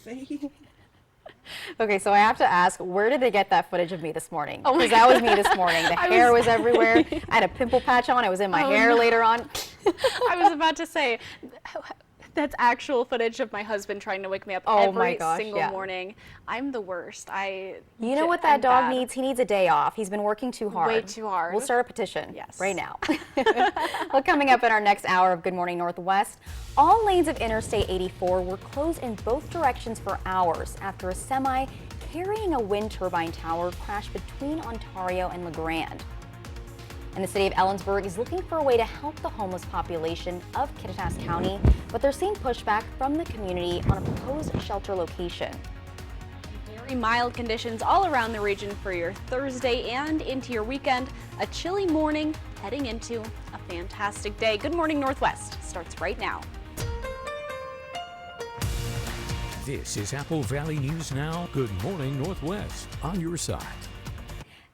See? Okay, so I have to ask, where did they get that footage of me this morning? Oh my Because that was me this morning. The hair was everywhere. sorry. I had a pimple patch on. It was in my Oh, hair no. later on. I was about to say, that's actual footage of my husband trying to wake me up Oh my every gosh, single yeah. morning. I'm the worst. You know what that I'm dog bad. needs? He needs a day off. He's been working too hard. Way too hard. We'll start a petition Yes. right now. Well, coming up in our next hour of Good Morning Northwest, all lanes of Interstate 84 were closed in both directions for hours after a semi carrying a wind turbine tower crashed between Ontario and LeGrand. And the city of Ellensburg is looking for a way to help the homeless population of Kittitas County, but they're seeing pushback from the community on a proposed shelter location. Very mild conditions all around the region for your Thursday and into your weekend. A chilly morning heading into a fantastic day. Good Morning Northwest starts right now. This is Apple Valley News Now. Good morning, Northwest, on your side.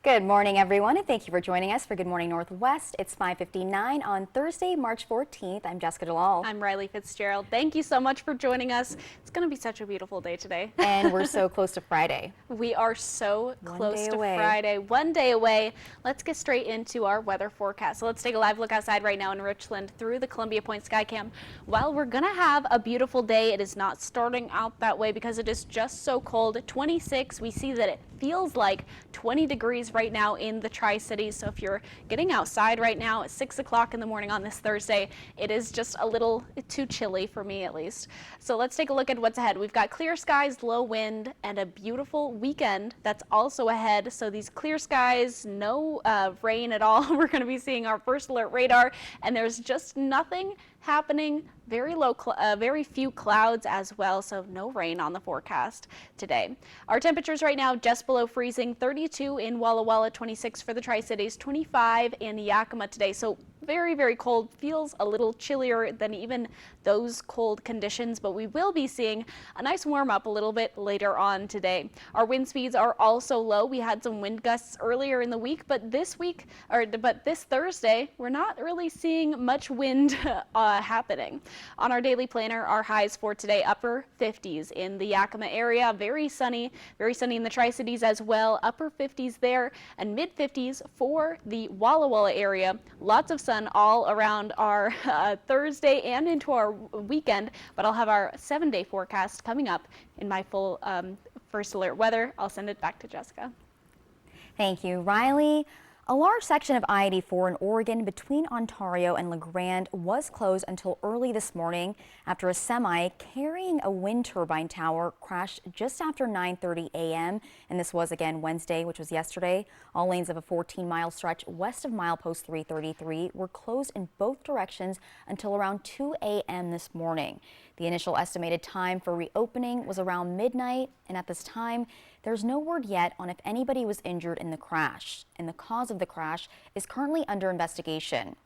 Good morning, everyone, and thank you for joining us for Good Morning Northwest. It's 5:59 on Thursday, March 14th. I'm Jessica Jalal. I'm Riley Fitzgerald. Thank you so much for joining us. It's going to be such a beautiful day today. And we're so close to Friday. We are so close day to away. Friday, one day away. Let's get straight into our weather forecast. So let's take a live look outside right now in Richland through the Columbia Point Skycam. While we're going to have a beautiful day, it is not starting out that way because it is just so cold. 26, we see that it feels like 20 degrees right now in the Tri-Cities. So if you're getting outside right now at 6 o'clock in the morning on this Thursday, it is just a little too chilly for me at least. So let's take a look at what's ahead. We've got clear skies, low wind, and a beautiful weekend that's also ahead. So these clear skies, no rain at all. We're going to be seeing our first alert radar, and there's just nothing happening. Very few clouds as well, so no rain on the forecast today. Our temperatures right now just below freezing, 32 in Walla Walla, 26 for the Tri-Cities, 25 in Yakima today. So very, very cold, feels a little chillier than even those cold conditions, but we will be seeing a nice warm up a little bit later on today. Our wind speeds are also low. We had some wind gusts earlier in the week, but this Thursday, we're not really seeing much wind happening. On our daily planner, our highs for today, upper 50s in the Yakima area, very sunny in the Tri-Cities as well, upper 50s there, and mid 50s for the Walla Walla area. Lots of sun all around our Thursday and into our weekend, but I'll have our 7-day forecast coming up in my full first alert weather. I'll send it back to Jessica. Thank you, Riley. A large section of I-84 in Oregon between Ontario and LeGrand was closed until early this morning after a semi carrying a wind turbine tower crashed just after 9:30 a.m. And this was again Wednesday, which was yesterday. All lanes of a 14-mile stretch west of milepost 333 were closed in both directions until around 2 a.m. this morning. The initial estimated time for reopening was around midnight, and at this time, there's no word yet on if anybody was injured in the crash, and the cause of the crash is currently under investigation.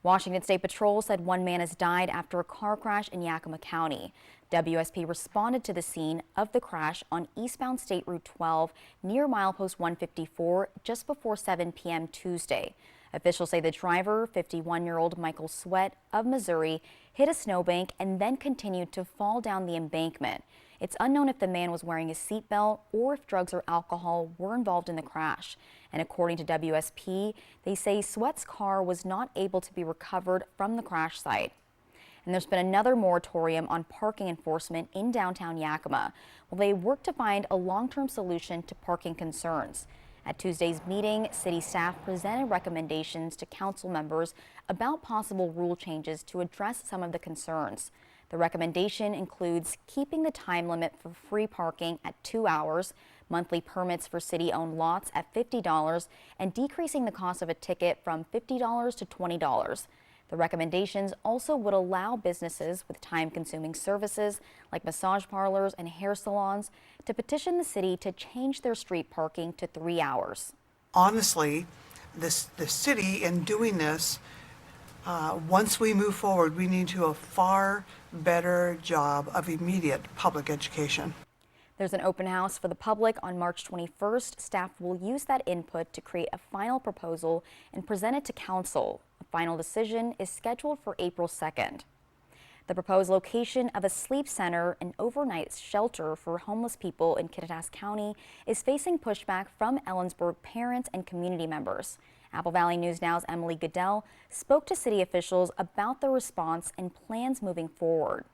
Washington State Patrol said one man has died after a car crash in Yakima County. WSP responded to the scene of the crash on eastbound State Route 12 near milepost 154 just before 7 p.m. Tuesday. Officials say the driver, 51-year-old Michael Sweat of Missouri, hit a snowbank and then continued to fall down the embankment. It's unknown if the man was wearing a seatbelt or if drugs or alcohol were involved in the crash. And according to WSP, they say Sweat's car was not able to be recovered from the crash site. And there's been another moratorium on parking enforcement in downtown Yakima, while they work to find a long-term solution to parking concerns. At Tuesday's meeting, city staff presented recommendations to council members about possible rule changes to address some of the concerns. The recommendation includes keeping the time limit for free parking at 2 hours, monthly permits for city-owned lots at $50, and decreasing the cost of a ticket from $50 to $20. The recommendations also would allow businesses with time-consuming services like massage parlors and hair salons to petition the city to change their street parking to 3 hours. Honestly, the city in doing this, once we move forward, we need to do a far better job of immediate public education. There's an open house for the public on March 21st. Staff will use that input to create a final proposal and present it to council. A final decision is scheduled for April 2nd. The proposed location of a sleep center and overnight shelter for homeless people in Kittitas County is facing pushback from Ellensburg parents and community members. Apple Valley News Now's Emily Goodell spoke to city officials about the response and plans moving forward.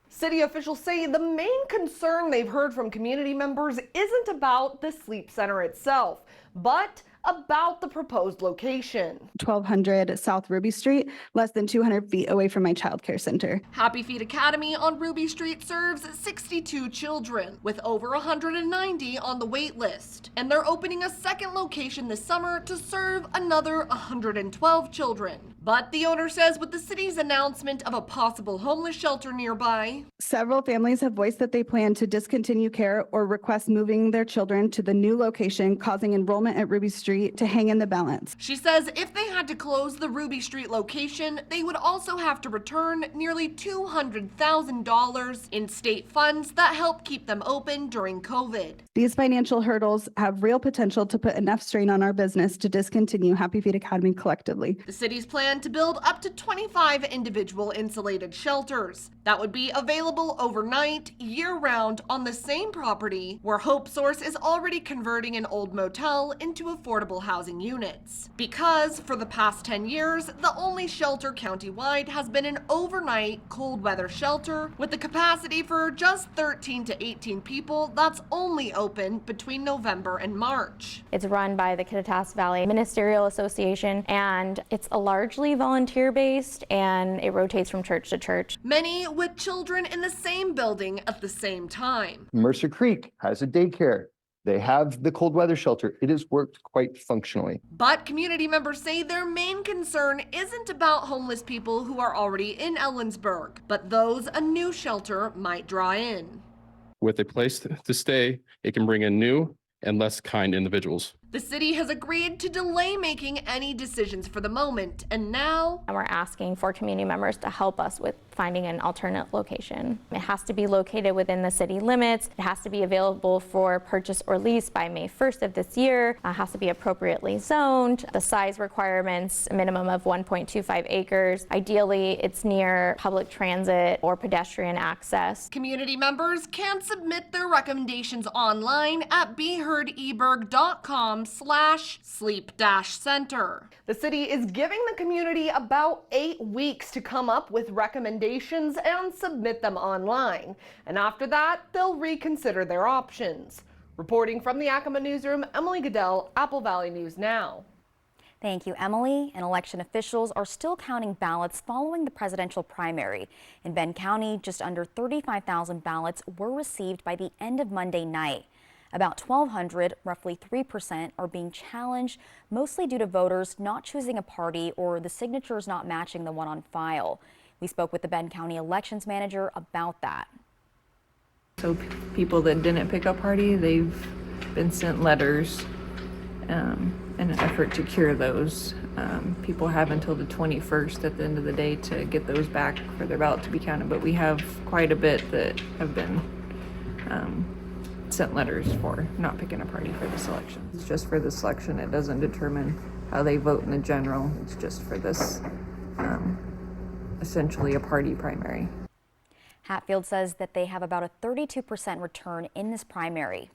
City officials say the main concern they've heard from community members isn't about the sleep center itself, but about the proposed location. 1200 South Ruby Street, less than 200 feet away from my child care center. Happy Feet Academy on Ruby Street serves 62 children, with over 190 on the wait list. And they're opening a second location this summer to serve another 112 children. But the owner says with the city's announcement of a possible homeless shelter nearby, Several families have voiced that they plan to discontinue care or request moving their children to the new location, causing enrollment at Ruby Street to hang in the balance. she says if they had to close the Ruby Street location, they would also have to return nearly $200,000 in state funds that help keep them open during COVID. These financial hurdles have real potential to put enough strain on our business to discontinue Happy Feet Academy collectively. The city's plan to build up to 25 individual insulated shelters that would be available overnight, year-round on the same property where Hope Source is already converting an old motel into affordable housing units. Because for the past 10 years, the only shelter countywide has been an overnight cold weather shelter with the capacity for just 13 to 18 people that's only open between November and March. It's run by the Kittitas Valley Ministerial Association, and it's a largely volunteer-based, and it rotates from church to church. Many with children in the same building at the same time. Mercer Creek has a daycare. They have the cold weather shelter. It has worked quite functionally. But community members say their main concern isn't about homeless people who are already in Ellensburg, but those a new shelter might draw in. With a place to stay, it can bring in new and less kind individuals. The city has agreed to delay making any decisions for the moment, and now And we're asking for community members to help us with finding an alternate location. It has to be located within the city limits. It has to be available for purchase or lease by May 1st of this year. It has to be appropriately zoned. The size requirements, a minimum of 1.25 acres. Ideally, it's near public transit or pedestrian access. community members can submit their recommendations online at beheardeberg.com/sleep-center. The city is giving the community about 8 weeks to come up with recommendations and submit them online. And after that, they'll reconsider their options. Reporting from the Yakima Newsroom, Emily Goodell, Apple Valley News Now. Thank you, Emily. And election officials are still counting ballots following the presidential primary. In Benton County, just under 35,000 ballots were received by the end of Monday night. About 1,200, roughly 3%, are being challenged, mostly due to voters not choosing a party or the signatures not matching the one on file. We spoke with the Benton County elections manager about that. So people that didn't pick a party, they've been sent letters in an effort to cure those. People have until the 21st at the end of the day to get those back for their ballot to be counted, but we have quite a bit that have been sent letters for not picking a party for this election. It's just for this election. It doesn't determine how they vote in the general. It's just for this essentially a party primary. Hatfield says that they have about a 32% return in this primary.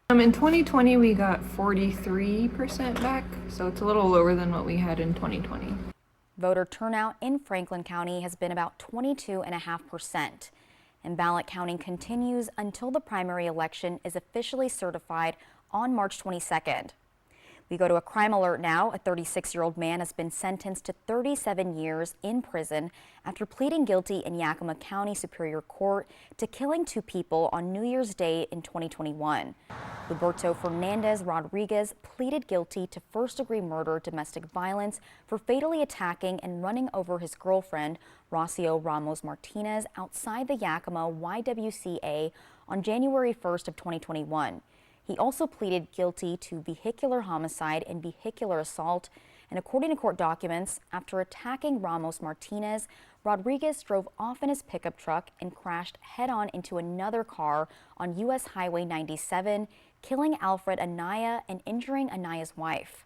In 2020, we got 43% back, so it's a little lower than what we had in 2020. Voter turnout in Franklin County has been about 22.5%. And ballot counting continues until the primary election is officially certified on March 22nd. We go to a crime alert now. A 36-year-old man has been sentenced to 37 years in prison after pleading guilty in Yakima County Superior Court to killing 2 people on New Year's Day in 2021. Roberto Fernandez Rodriguez pleaded guilty to first-degree murder, domestic violence for fatally attacking and running over his girlfriend, Rocio Ramos Martinez, outside the Yakima YWCA on January 1st of 2021. He also pleaded guilty to vehicular homicide and vehicular assault. And according to court documents, after attacking Ramos Martinez, Rodriguez drove off in his pickup truck and crashed head-on into another car on U.S. Highway 97, killing Alfred Anaya and injuring Anaya's wife.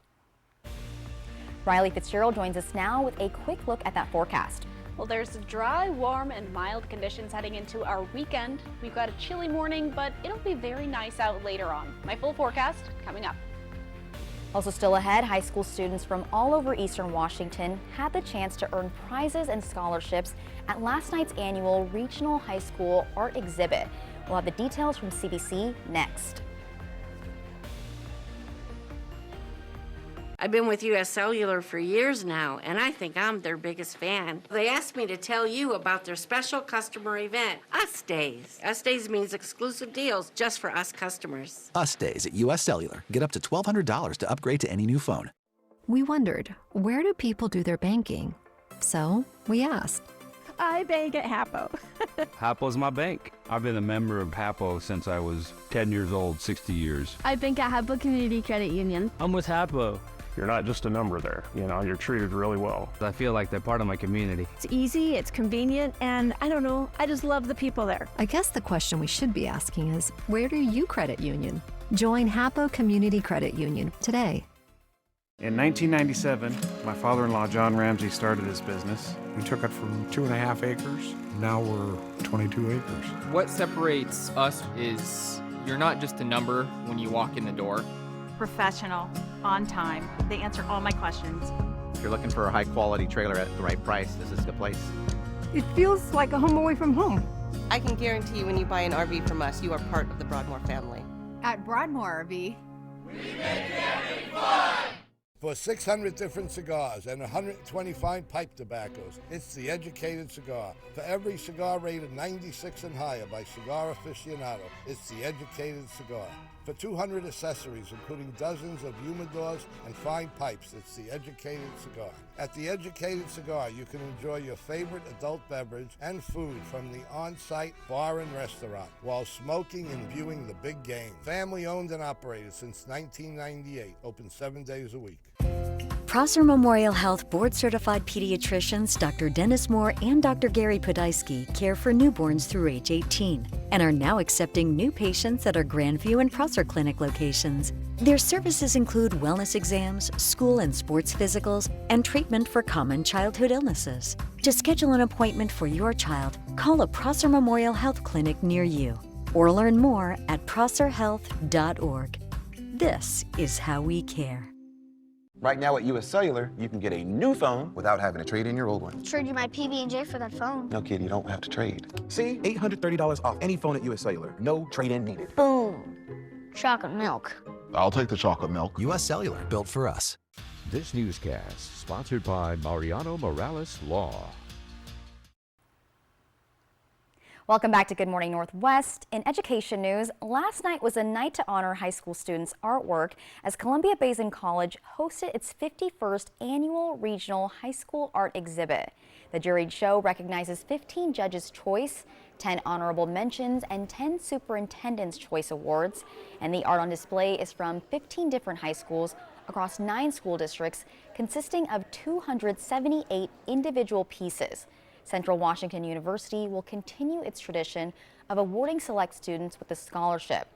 Riley Fitzgerald joins us now with a quick look at that forecast. Well, there's dry, warm, and mild conditions heading into our weekend. We've got a chilly morning, but it'll be very nice out later on. My full forecast coming up. Also still ahead, high school students from all over Eastern Washington had the chance to earn prizes and scholarships at last night's annual Regional High School Art Exhibit. We'll have the details from CBC next. I've been with US Cellular for years now, and I think I'm their biggest fan. They asked me to tell you about their special customer event, Us Days. Us Days means exclusive deals just for us customers. Us Days at US Cellular. Get up to $1,200 to upgrade to any new phone. We wondered, where do people do their banking? So we asked. I bank at Hapo. Hapo's my bank. I've been a member of Hapo since I was 10 years old, 60 years. I bank at Hapo Community Credit Union. I'm with Hapo. You're not just a number there, you're treated really well. I feel like they're part of my community. It's easy, it's convenient, and I don't know, I just love the people there. I guess the question we should be asking is, where do you credit union? Join Hapo Community Credit Union today. In 1997, my father-in-law, John Ramsey, started his business. We took it from 2.5 acres. Now we're 22 acres. What separates us is you're not just a number when you walk in the door. Professional, on time. They answer all my questions. If you're looking for a high-quality trailer at the right price, this is the place. It feels like a home away from home. I can guarantee when you buy an RV from us, you are part of the Broadmoor family. At Broadmoor RV, we make camping fun! For 600 different cigars and 120 fine pipe tobaccos, it's The Educated Cigar. For every cigar rated 96 and higher by Cigar Aficionado, it's The Educated Cigar. For 200 accessories, including dozens of humidors and fine pipes, it's The Educated Cigar. At The Educated Cigar, you can enjoy your favorite adult beverage and food from the on-site bar and restaurant while smoking and viewing the big game. Family owned and operated since 1998, open 7 days a week. Prosser Memorial Health board-certified pediatricians Dr. Dennis Moore and Dr. Gary Podolsky care for newborns through age 18 and are now accepting new patients at our Grandview and Prosser Clinic locations. Their services include wellness exams, school and sports physicals, and treatment for common childhood illnesses. To schedule an appointment for your child, call a Prosser Memorial Health Clinic near you or learn more at prosserhealth.org. This is how we care. Right now at US Cellular, you can get a new phone without having to trade in your old one. Trade you my PB&J for that phone. No, kid, you don't have to trade. See? $830 off any phone at US Cellular. No trade-in needed. Boom. Chocolate milk. I'll take the chocolate milk. US Cellular, built for us. This newscast sponsored by Mariano Morales Law. Welcome back to Good Morning Northwest. In education news, last night was a night to honor high school students' artwork as Columbia Basin College hosted its 51st annual Regional High School Art Exhibit. The juried show recognizes 15 Judges' Choice, 10 Honorable Mentions, and 10 Superintendent's Choice Awards. And the art on display is from 15 different high schools across 9 school districts, consisting of 278 individual pieces. Central Washington University will continue its tradition of awarding select students with a scholarship.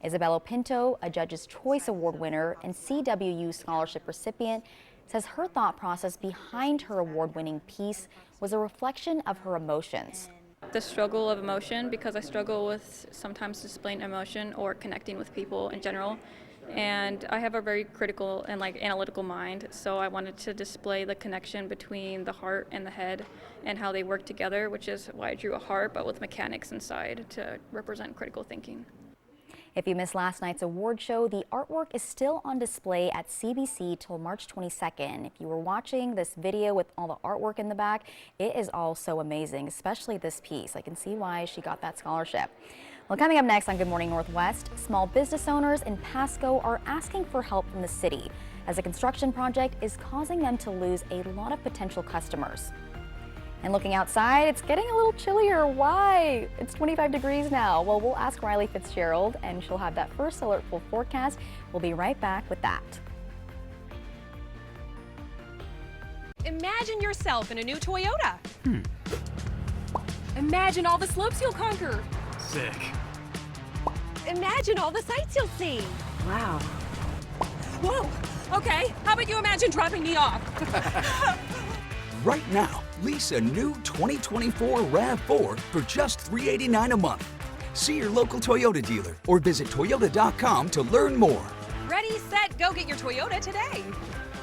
Isabella Pinto, a Judge's Choice Award winner and CWU scholarship recipient, says her thought process behind her award-winning piece was a reflection of her emotions. The struggle of emotion, because I struggle with sometimes displaying emotion or connecting with people in general. And I have a very critical and analytical mind, so I wanted to display the connection between the heart and the head and how they work together, which is why I drew a heart, but with mechanics inside to represent critical thinking. If you missed last night's award show, the artwork is still on display at CBC till March 22nd. If you were watching this video with all the artwork in the back, it is all so amazing, especially this piece. I can see why she got that scholarship. Well, coming up next on Good Morning Northwest, small business owners in Pasco are asking for help from the city as a construction project is causing them to lose a lot of potential customers. And looking outside, it's getting a little chillier. Why? It's 25 degrees now. Well, we'll ask Riley Fitzgerald, and she'll have that first alert full forecast. We'll be right back with that. Imagine yourself in a new Toyota. Imagine all the slopes you'll conquer. Sick. Imagine all the sights you'll see. Wow. Whoa. Okay, how about you imagine dropping me off? Right now, Lease a new 2024 RAV4 for just $389 a month. See your local Toyota dealer or visit Toyota.com to learn more. Ready, set, go get your Toyota today.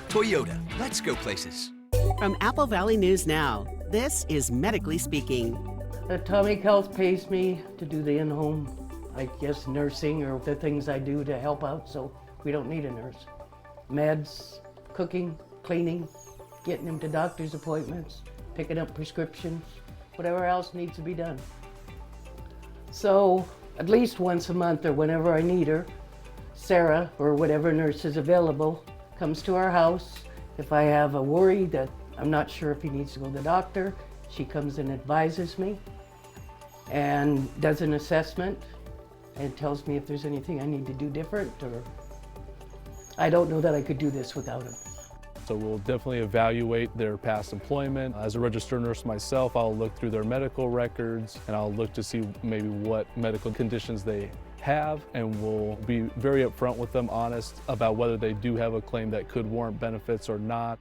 Toyota, let's go places. From Apple Valley News Now, this is Medically Speaking. Atomic Health pays me to do the in-home, I guess, nursing or the things I do to help out, so we don't need a nurse. Meds, cooking, cleaning, getting them to doctor's appointments, picking up prescriptions, whatever else needs to be done. So at least once a month or whenever I need her, Sarah, or whatever nurse is available, comes to our house. If I have a worry that I'm not sure if he needs to go to the doctor, she comes and advises me and does an assessment and tells me if there's anything I need to do different, or I don't know that I could do this without him. So we'll definitely evaluate their past employment. As a registered nurse myself, I'll look through their medical records and I'll look to see maybe what medical conditions they have, and we'll be very upfront with them, honest about whether they do have a claim that could warrant benefits or not.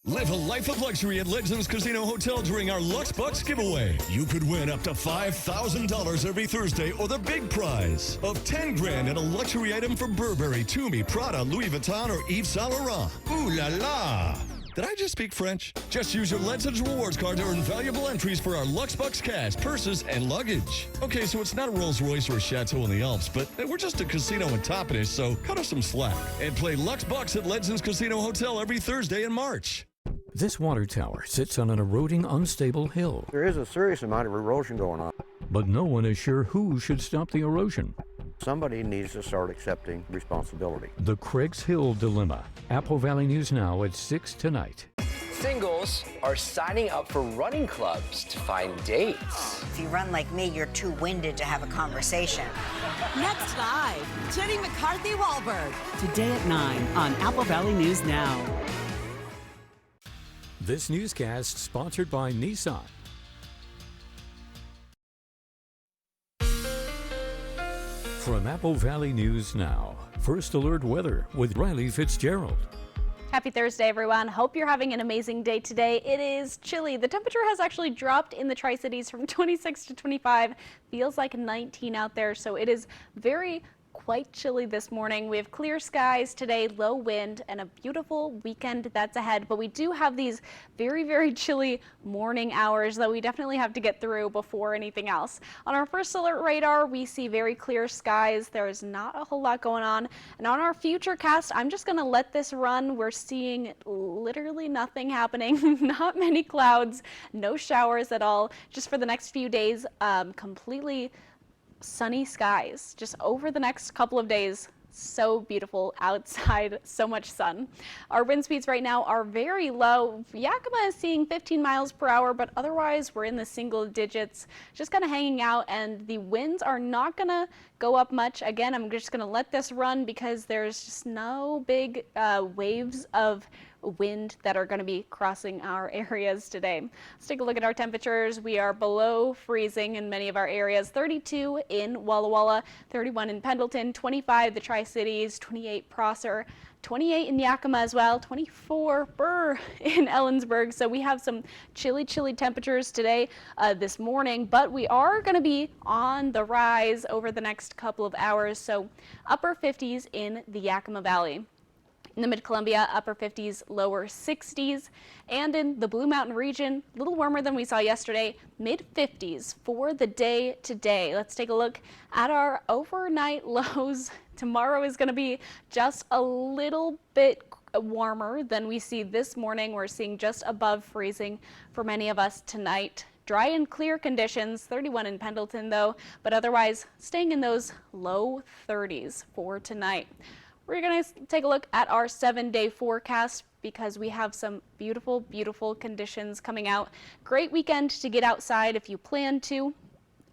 Live a life of luxury at Legends Casino Hotel during our Lux Bucks giveaway. You could win up to $5,000 every Thursday, or the big prize of $10 grand and a luxury item from Burberry, Tumi, Prada, Louis Vuitton, or Yves Saint Laurent. Ooh la la! Did I just speak French? Just use your Legends Rewards card to earn valuable entries for our Lux Bucks cash, purses, and luggage. Okay, so it's not a Rolls Royce or a Chateau in the Alps, but we're just a casino in Toppenish, so cut us some slack. And play Lux Bucks at Legends Casino Hotel every Thursday in March. This water tower sits on an eroding, unstable hill. There is a serious amount of erosion going on. But no one is sure who should stop the erosion. Somebody needs to start accepting responsibility. The Craigs Hill Dilemma. Apple Valley News Now at 6 tonight. Singles are signing up for running clubs to find dates. If you run like me, you're too winded to have a conversation. Next live, Jenny McCarthy-Wahlberg. Today at 9 on Apple Valley News Now. This newscast sponsored by Nissan. From Apple Valley News Now, First Alert Weather with Riley Fitzgerald. Happy Thursday, everyone. Hope you're having an amazing day today. It is chilly. The temperature has actually dropped in the Tri-Cities from 26 to 25. Feels like 19 out there, so it is quite chilly this morning. We have clear skies today, low wind, and a beautiful weekend that's ahead. But we do have these very chilly morning hours that we definitely have to get through before anything else. On our first alert radar, we see very clear skies. There is not a whole lot going on. And on our future cast, I'm just going to let this run. We're seeing literally nothing happening. Not many clouds, no showers at all. Just for the next few days, completely sunny skies just over the next couple of days. So beautiful outside, so much sun. Our wind speeds right now are very low. Yakima is seeing 15 miles per hour, but otherwise we're in the single digits, just kind of hanging out, and the winds are not gonna go up much. Again, I'm just gonna let this run because there's just no big waves of wind that are going to be crossing our areas today. Let's take a look at our temperatures. We are below freezing in many of our areas. 32 in Walla Walla, 31 in Pendleton, 25 the Tri-Cities, 28 Prosser, 28 in Yakima as well, 24 in Ellensburg. So we have some chilly temperatures today, this morning, but we are going to be on the rise over the next couple of hours. So upper 50s in the Yakima Valley. In the Mid-Columbia, upper 50s, lower 60s. And in the Blue Mountain region, a little warmer than we saw yesterday, mid-50s for the day today. Let's take a look at our overnight lows. Tomorrow is going to be just a little bit warmer than we see this morning. We're seeing just above freezing for many of us tonight. Dry and clear conditions, 31 in Pendleton though, but otherwise staying in those low 30s for tonight. We're going to take a look at our 7-day forecast because we have some beautiful conditions coming out. Great weekend to get outside if you plan to.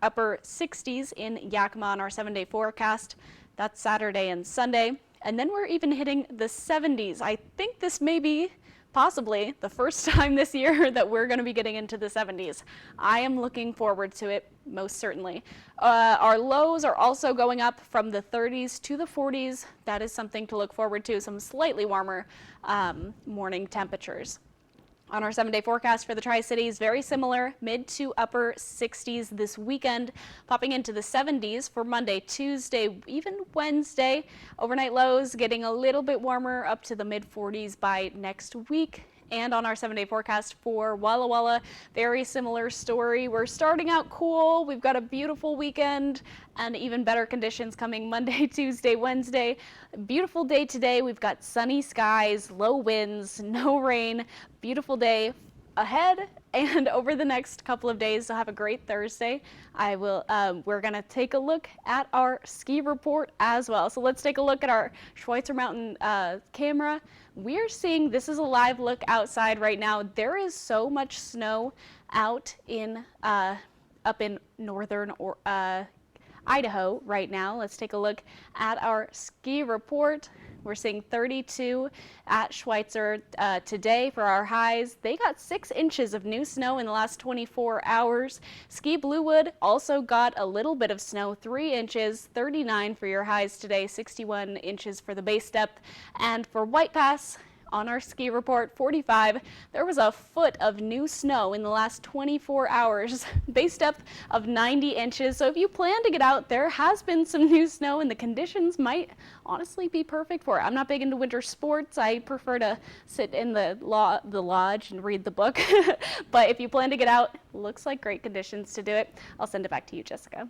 Upper 60s in Yakima on our 7-day forecast. That's Saturday and Sunday. And then we're even hitting the 70s. I think this may be possibly the first time this year that we're going to be getting into the 70s. I am looking forward to it, most certainly. Our lows are also going up from the 30s to the 40s. That is something to look forward to, some slightly warmer morning temperatures. On our 7-day forecast for the Tri-Cities, very similar, mid to upper 60s this weekend, popping into the 70s for Monday, Tuesday, even Wednesday. Overnight lows getting a little bit warmer, up to the mid 40s by next week. And on our 7-day forecast for Walla Walla, very similar story. We're starting out cool. We've got a beautiful weekend and even better conditions coming Monday, Tuesday, Wednesday. Beautiful day today. We've got sunny skies, low winds, no rain. Beautiful day ahead and over the next couple of days. So have a great Thursday. We're gonna take a look at our ski report as well. So let's take a look at our Schweitzer Mountain camera. We're seeing, this is a live look outside right now. There is so much snow out in up in northern Idaho right now. Let's take a look at our ski report. We're seeing 32 at Schweitzer today for our highs. They got 6 inches of new snow in the last 24 hours. Ski Bluewood also got a little bit of snow, 3 inches, 39 for your highs today, 61 inches for the base depth. And for White Pass, on our ski report, 45, there was a foot of new snow in the last 24 hours, base depth of 90 inches. So if you plan to get out, there has been some new snow and the conditions might honestly be perfect for it. I'm not big into winter sports. I prefer to sit in the lodge and read the book. But if you plan to get out, looks like great conditions to do it. I'll send it back to you, Jessica.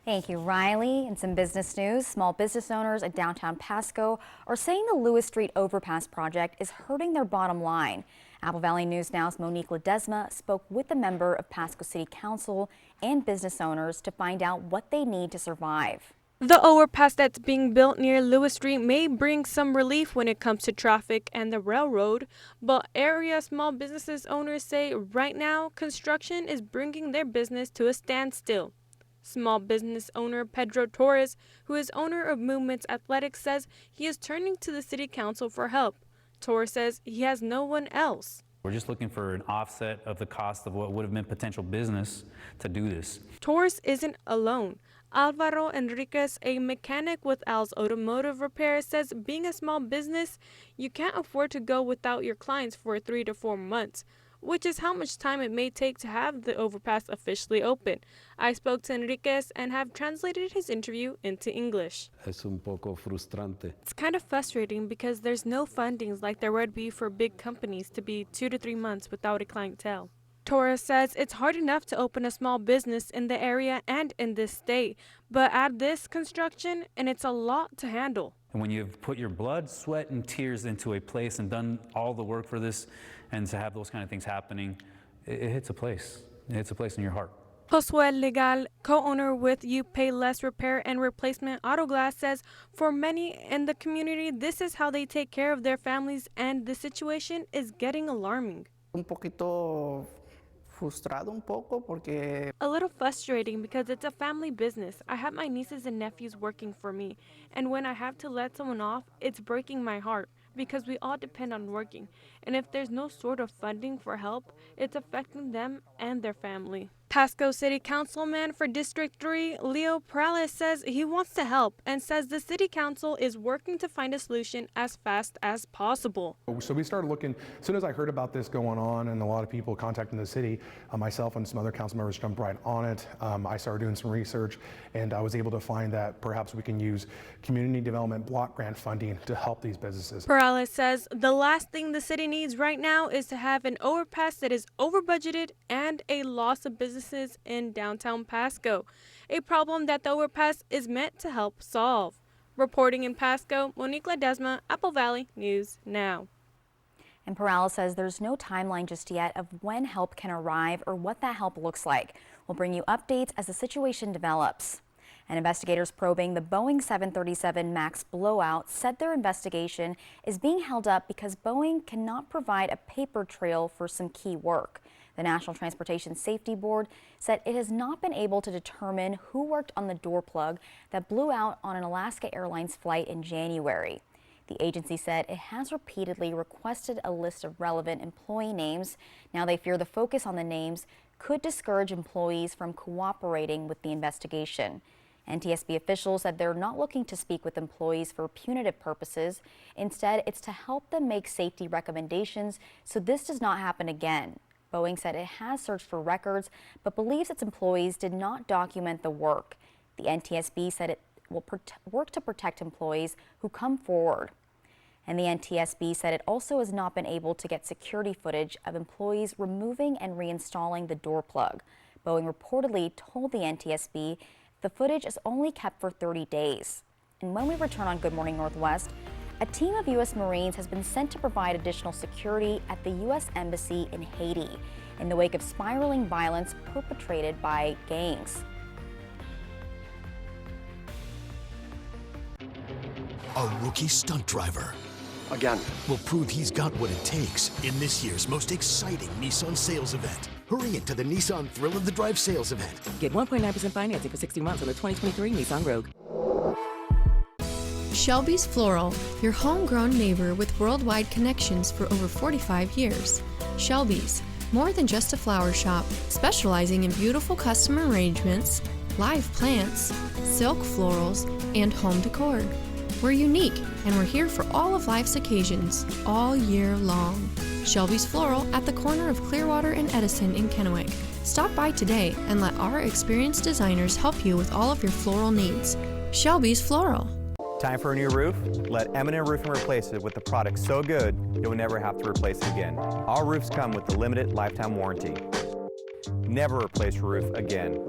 Thank you, Riley. In some business news, small business owners in downtown Pasco are saying the Lewis Street Overpass project is hurting their bottom line. Apple Valley News Now's Monique Ledesma spoke with a member of Pasco City Council and business owners to find out what they need to survive. The overpass that's being built near Lewis Street may bring some relief when it comes to traffic and the railroad, but area small businesses owners say right now construction is bringing their business to a standstill. Small business owner Pedro Torres, who is owner of Movements Athletics, says he is turning to the city council for help. Torres says he has no one else. We're just looking for an offset of the cost of what would have been potential business to do this. Torres isn't alone. Alvaro Enriquez, a mechanic with Al's Automotive Repair, says being a small business, you can't afford to go without your clients for 3 to 4 months, which is how much time it may take to have the overpass officially open. I spoke to Enriquez and have translated his interview into English. Es un poco frustrante. It's kind of frustrating because there's no fundings like there would be for big companies to be 2 to 3 months without a clientele. Torres says it's hard enough to open a small business in the area and in this state, but add this construction and it's a lot to handle. And when you've put your blood, sweat, and tears into a place and done all the work for this, and to have those kind of things happening, it hits a place. It hits a place in your heart. Josué Legal, co-owner with You Pay Less Repair and Replacement Auto Glass, says for many in the community, this is how they take care of their families, and the situation is getting alarming. Un poquito frustrado un poco porque a little frustrating because it's a family business. I have my nieces and nephews working for me, and when I have to let someone off, it's breaking my heart because we all depend on working, and if there's no sort of funding for help, it's affecting them and their family. Pasco City Councilman for District 3, Leo Perales, says he wants to help and says the City Council is working to find a solution as fast as possible. So we started looking, as soon as I heard about this going on and a lot of people contacting the city, myself and some other council members jumped right on it. I started doing some research and I was able to find that perhaps we can use community development block grant funding to help these businesses. Perales says the last thing the city needs right now is to have an overpass that is over budgeted and a loss of business in downtown Pasco, a problem that the overpass is meant to help solve. Reporting in Pasco, Monique Ledesma, Apple Valley News Now. And Perales says there's no timeline just yet of when help can arrive or what that help looks like. We'll bring you updates as the situation develops. And investigators probing the Boeing 737 MAX blowout said their investigation is being held up because Boeing cannot provide a paper trail for some key work. The National Transportation Safety Board said it has not been able to determine who worked on the door plug that blew out on an Alaska Airlines flight in January. The agency said it has repeatedly requested a list of relevant employee names. Now they fear the focus on the names could discourage employees from cooperating with the investigation. NTSB officials said they're not looking to speak with employees for punitive purposes. Instead, it's to help them make safety recommendations so this does not happen again. Boeing said it has searched for records, but believes its employees did not document the work. The NTSB said it will work to protect employees who come forward. And the NTSB said it also has not been able to get security footage of employees removing and reinstalling the door plug. Boeing reportedly told the NTSB the footage is only kept for 30 days. And when we return on Good Morning Northwest, a team of U.S. Marines has been sent to provide additional security at the U.S. Embassy in Haiti in the wake of spiraling violence perpetrated by gangs. A rookie stunt driver. Again. Will prove he's got what it takes in this year's most exciting Nissan sales event. Hurry into the Nissan Thrill of the Drive sales event. Get 1.9% financing for 60 months on the 2023 Nissan Rogue. Shelby's Floral, your homegrown neighbor with worldwide connections for over 45 years. Shelby's, more than just a flower shop, specializing in beautiful custom arrangements, live plants, silk florals, and home decor. We're unique, and we're here for all of life's occasions, all year long. Shelby's Floral at the corner of Clearwater and Edison in Kennewick. Stop by today and let our experienced designers help you with all of your floral needs. Shelby's Floral. Time for a new roof? Let Eminent Roofing replace it with a product so good you'll never have to replace it again. Our roofs come with the limited lifetime warranty. Never replace your roof again.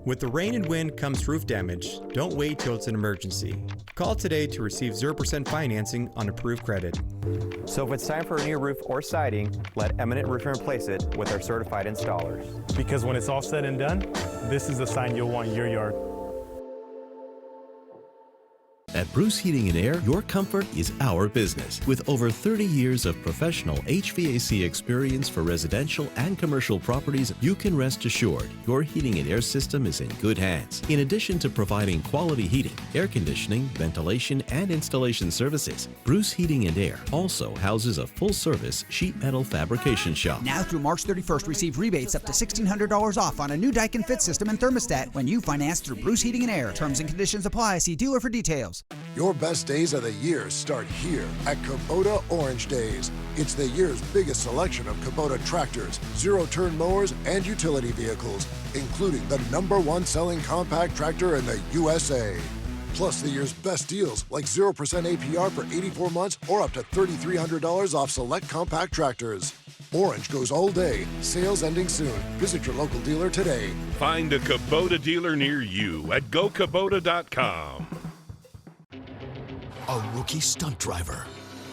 With the rain and wind comes roof damage. Don't wait till it's an emergency. Call today to receive 0% financing on approved credit. So if it's time for a new roof or siding, let Eminent Roofing replace it with our certified installers. Because when it's all said and done, this is the sign you'll want in your yard. At Bruce Heating and Air, your comfort is our business. With over 30 years of professional HVAC experience for residential and commercial properties, you can rest assured your heating and air system is in good hands. In addition to providing quality heating, air conditioning, ventilation, and installation services, Bruce Heating and Air also houses a full-service sheet metal fabrication shop. Now through March 31st, receive rebates up to $1,600 off on a new Daikin Fit system and thermostat when you finance through Bruce Heating and Air. Terms and conditions apply. See dealer for details. Your best days of the year start here at Kubota Orange Days. It's the year's biggest selection of Kubota tractors, zero-turn mowers, and utility vehicles, including the #1 selling compact tractor in the USA. Plus the year's best deals like 0% APR for 84 months or up to $3,300 off select compact tractors. Orange goes all day. Sales ending soon. Visit your local dealer today. Find a Kubota dealer near you at gokubota.com. A rookie stunt driver.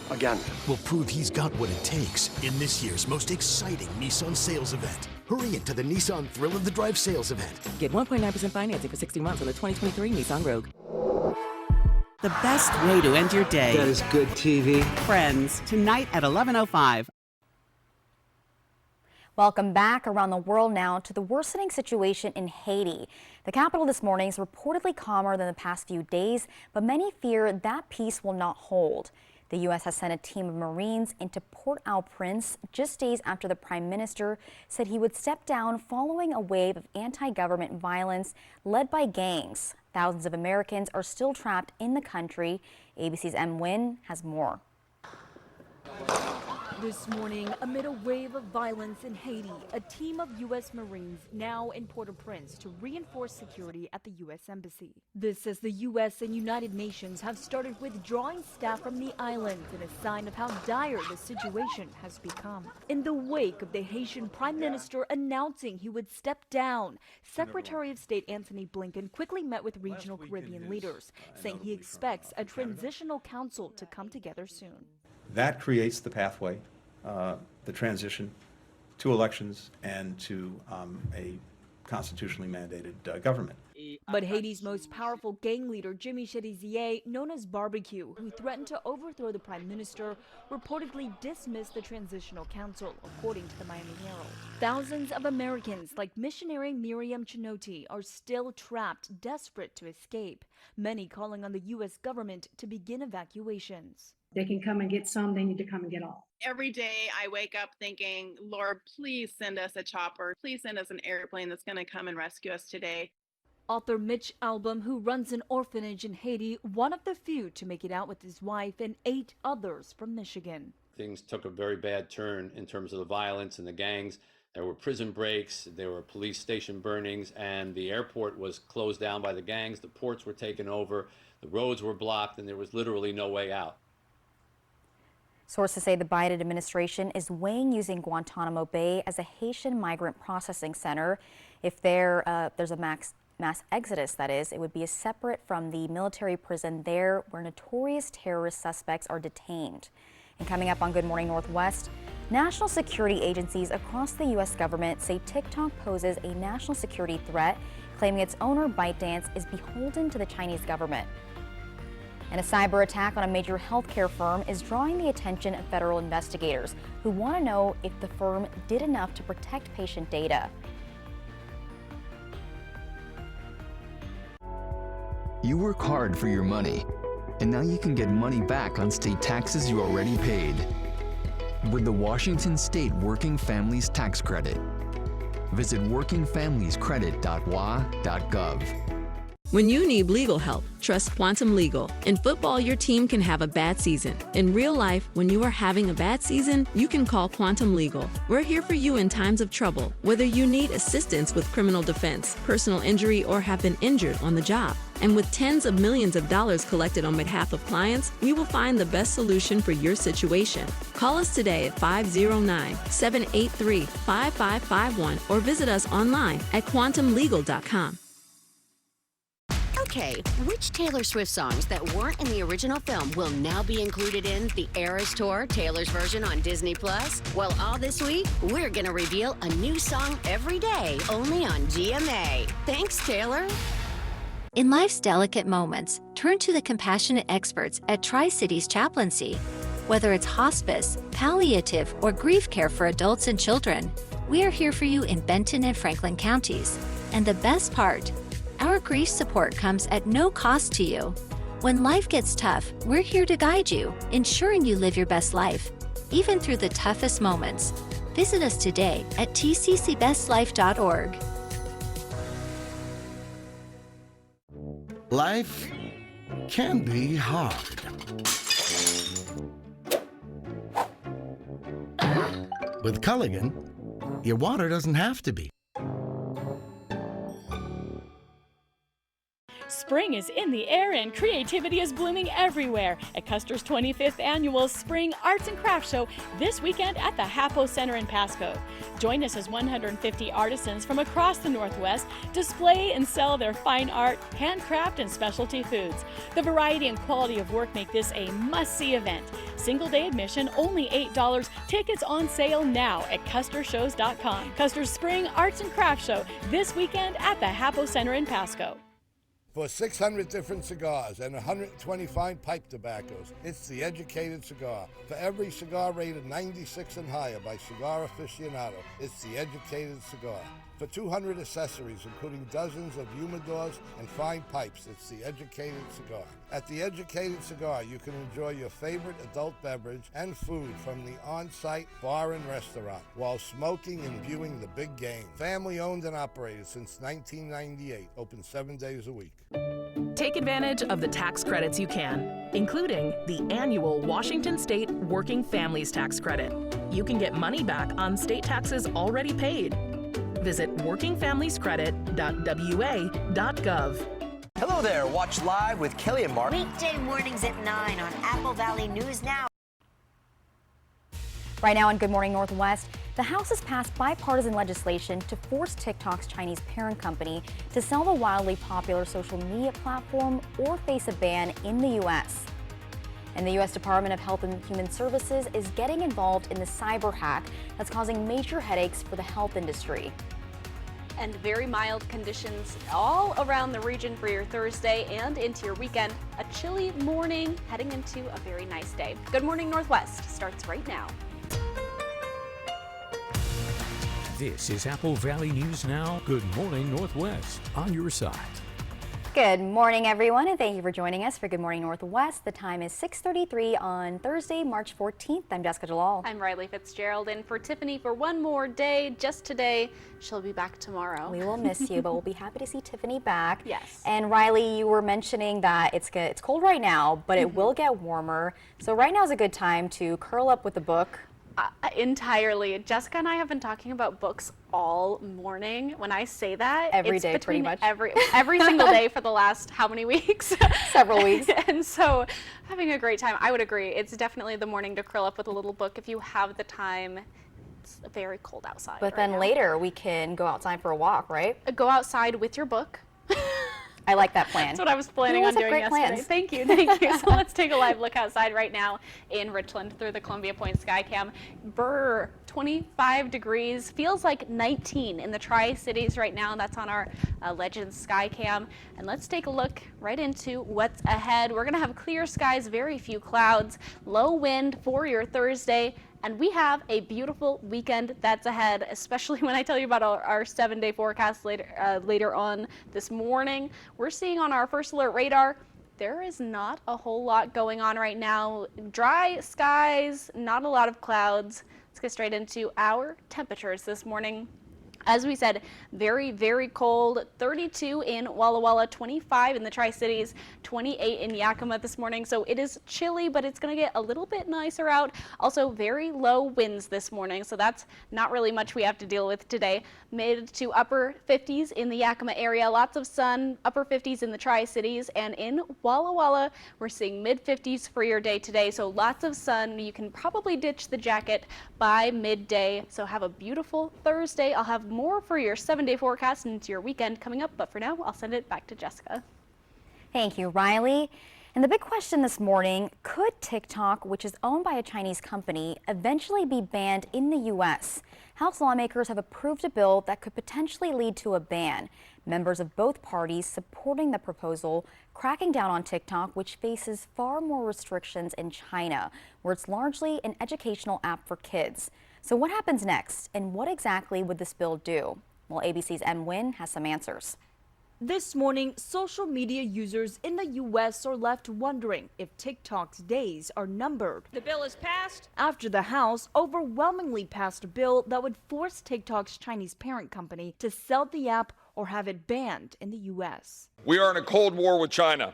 Again. Will prove he's got what it takes in this year's most exciting Nissan sales event. Hurry into the Nissan Thrill of the Drive sales event. Get 1.9% financing for 60 months on the 2023 Nissan Rogue. The best way to end your day. That is good TV. Friends, tonight at 11:05. Welcome back around the world now to the worsening situation in Haiti. The capital this morning is reportedly calmer than the past few days, but many fear that peace will not hold. The U.S. has sent a team of Marines into Port-au-Prince just days after the Prime Minister said he would step down following a wave of anti-government violence led by gangs. Thousands of Americans are still trapped in the country. ABC's M. Nguyen has more. This morning, amid a wave of violence in Haiti, a team of U.S. Marines now in Port-au-Prince to reinforce security at the U.S. Embassy. This as the U.S. and United Nations have started withdrawing staff from the island in a sign of how dire the situation has become. In the wake of the Haitian Prime Minister announcing he would step down, Secretary of State Antony Blinken quickly met with regional Caribbean leaders, saying he expects a transitional council to come together soon. That creates the pathway, the transition to elections and to a constitutionally mandated government. But Haiti's most powerful gang leader, Jimmy Cherizier, known as Barbecue, who threatened to overthrow the prime minister, reportedly dismissed the transitional council, according to the Miami Herald. Thousands of Americans, like missionary Miriam Chinotti, are still trapped, desperate to escape, many calling on the U.S. government to begin evacuations. They can come and get some, they need to come and get all. Every day I wake up thinking, Lord, please send us a chopper. Please send us an airplane that's going to come and rescue us today. Author Mitch Albom, who runs an orphanage in Haiti, one of the few to make it out with his wife and 8 others from Michigan. Things took a very bad turn in terms of the violence and the gangs. There were prison breaks, there were police station burnings, and the airport was closed down by the gangs. The ports were taken over, the roads were blocked, and there was literally no way out. Sources say the Biden administration is weighing using Guantanamo Bay as a Haitian migrant processing center. If there's a mass exodus, that is, it would be separate from the military prison there where notorious terrorist suspects are detained. And coming up on Good Morning Northwest, national security agencies across the U.S. government say TikTok poses a national security threat, claiming its owner, ByteDance, is beholden to the Chinese government. And a cyber attack on a major healthcare firm is drawing the attention of federal investigators who want to know if the firm did enough to protect patient data. You work hard for your money, and now you can get money back on state taxes you already paid with the Washington State Working Families Tax Credit. Visit workingfamiliescredit.wa.gov. When you need legal help, trust Quantum Legal. In football, your team can have a bad season. In real life, when you are having a bad season, you can call Quantum Legal. We're here for you in times of trouble, whether you need assistance with criminal defense, personal injury, or have been injured on the job. And with tens of millions of dollars collected on behalf of clients, we will find the best solution for your situation. Call us today at 509-783-5551 or visit us online at quantumlegal.com. Okay, which Taylor Swift songs that weren't in the original film will now be included in the Eras Tour, Taylor's version on Disney+? Well, all this week, we're gonna reveal a new song every day, only on GMA. Thanks, Taylor. In life's delicate moments, turn to the compassionate experts at Tri-Cities Chaplaincy. Whether it's hospice, palliative, or grief care for adults and children, we are here for you in Benton and Franklin counties. And the best part, our grief support comes at no cost to you. When life gets tough, we're here to guide you, ensuring you live your best life, even through the toughest moments. Visit us today at tccbestlife.org. Life can be hard. With Culligan, your water doesn't have to be. Spring is in the air and creativity is blooming everywhere at Custer's 25th Annual Spring Arts and Crafts Show this weekend at the Hapo Center in Pasco. Join us as 150 artisans from across the Northwest display and sell their fine art, handcraft, and specialty foods. The variety and quality of work make this a must-see event. Single-day admission, only $8. Tickets on sale now at custershows.com. Custer's Spring Arts and Crafts Show this weekend at the Hapo Center in Pasco. For 600 different cigars and 125 pipe tobaccos, it's The Educated Cigar. For every cigar rated 96 and higher by Cigar Aficionado, it's The Educated Cigar. For 200 accessories, including dozens of humidors and fine pipes, it's The Educated Cigar. At The Educated Cigar, you can enjoy your favorite adult beverage and food from the on-site bar and restaurant while smoking and viewing the big game. Family owned and operated since 1998, open 7 days a week. Take advantage of the tax credits you can, including the annual Washington State Working Families Tax Credit. You can get money back on state taxes already paid. Visit workingfamiliescredit.wa.gov. Hello there. Watch live with Kelly and Mark. Weekday mornings at 9 on Apple Valley News Now. Right now on Good Morning Northwest, the House has passed bipartisan legislation to force TikTok's Chinese parent company to sell the wildly popular social media platform or face a ban in the U.S. And the U.S. Department of Health and Human Services is getting involved in the cyber hack that's causing major headaches for the health industry. And very mild conditions all around the region for your Thursday and into your weekend. A chilly morning heading into a very nice day. Good Morning Northwest starts right now. This is Apple Valley News Now. Good Morning Northwest on your side. Good morning, everyone, and thank you for joining us for Good Morning Northwest. The time is 6:33 on Thursday, March 14th. I'm Jessica Jalal. I'm Riley Fitzgerald, in for Tiffany for one more day, just today. She'll be back tomorrow. We will miss you, but we'll be happy to see Tiffany back. Yes. And Riley, you were mentioning that it's cold right now, but it will get warmer. So right now is a good time to curl up with a book. Entirely. Jessica and I have been talking about books all morning. When I say that, Every it's day, pretty between much. every single day for the last how many weeks? Several weeks. And so having a great time. I would agree. It's definitely the morning to curl up with a little book if you have the time. It's very cold outside. But then later we can go outside for a walk, right? Go outside with your book. I like that plan. That's what I was planning on doing yesterday. Plans. Thank you, thank you. So let's take a live look outside right now in Richland through the Columbia Point Skycam. 25 degrees, feels like 19 in the Tri-Cities right now. That's on our Legends Skycam. And let's take a look right into what's ahead. We're gonna have clear skies, very few clouds, low wind for your Thursday. And we have a beautiful weekend that's ahead, especially when I tell you about our 7-day forecast later on this morning. We're seeing on our first alert radar, there is not a whole lot going on right now. Dry skies, not a lot of clouds. Let's get straight into our temperatures this morning. As we said, very, very cold. 32 in Walla Walla, 25 in the Tri-Cities, 28 in Yakima this morning. So it is chilly, but it's going to get a little bit nicer out. Also, very low winds this morning, so that's not really much we have to deal with today. Mid to upper 50s in the Yakima area. Lots of sun, upper 50s in the Tri-Cities. And in Walla Walla, we're seeing mid 50s for your day today. So lots of sun. You can probably ditch the jacket by midday. So have a beautiful Thursday. I'll have more for your 7-day forecast and into your weekend coming up, but for now, I'll send it back to Jessica. Thank you, Riley. And the big question this morning, could TikTok, which is owned by a Chinese company, eventually be banned in the U.S.? House lawmakers have approved a bill that could potentially lead to a ban. Members of both parties supporting the proposal, cracking down on TikTok, which faces far more restrictions in China, where it's largely an educational app for kids. So what happens next, and what exactly would this bill do? Well, ABC's M. Nguyen has some answers. This morning, social media users in the U.S. are left wondering if TikTok's days are numbered. The bill is passed after the House overwhelmingly passed a bill that would force TikTok's Chinese parent company to sell the app or have it banned in the U.S. We are in a Cold War with China,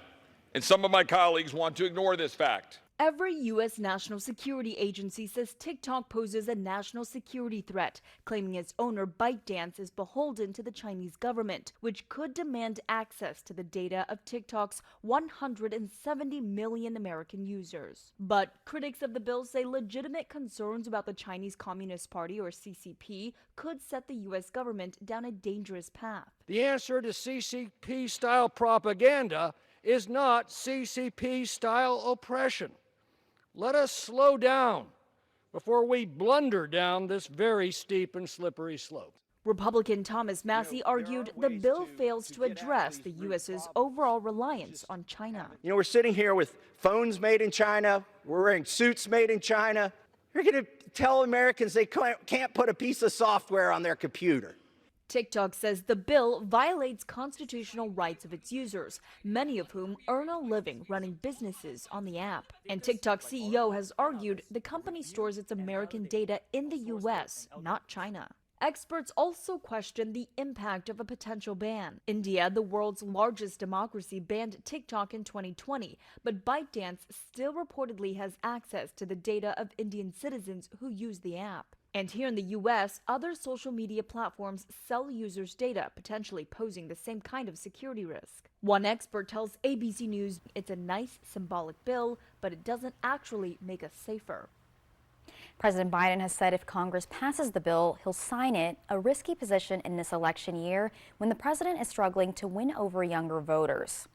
and some of my colleagues want to ignore this fact. Every U.S. national security agency says TikTok poses a national security threat, claiming its owner ByteDance is beholden to the Chinese government, which could demand access to the data of TikTok's 170 million American users. But critics of the bill say legitimate concerns about the Chinese Communist Party, or CCP, could set the U.S. government down a dangerous path. The answer to CCP-style propaganda is not CCP-style oppression. Let us slow down before we blunder down this very steep and slippery slope. Republican Thomas Massey argued the bill fails to address the U.S.'s overall reliance on China. You know, we're sitting here with phones made in China, we're wearing suits made in China. You're going to tell Americans they can't put a piece of software on their computer. TikTok says the bill violates constitutional rights of its users, many of whom earn a living running businesses on the app. And TikTok CEO has argued the company stores its American data in the U.S., not China. Experts also question the impact of a potential ban. India, the world's largest democracy, banned TikTok in 2020, but ByteDance still reportedly has access to the data of Indian citizens who use the app. And here in the U.S., other social media platforms sell users' data, potentially posing the same kind of security risk. One expert tells ABC News it's a nice symbolic bill, but it doesn't actually make us safer. President Biden has said if Congress passes the bill, he'll sign it, a risky position in this election year when the president is struggling to win over younger voters.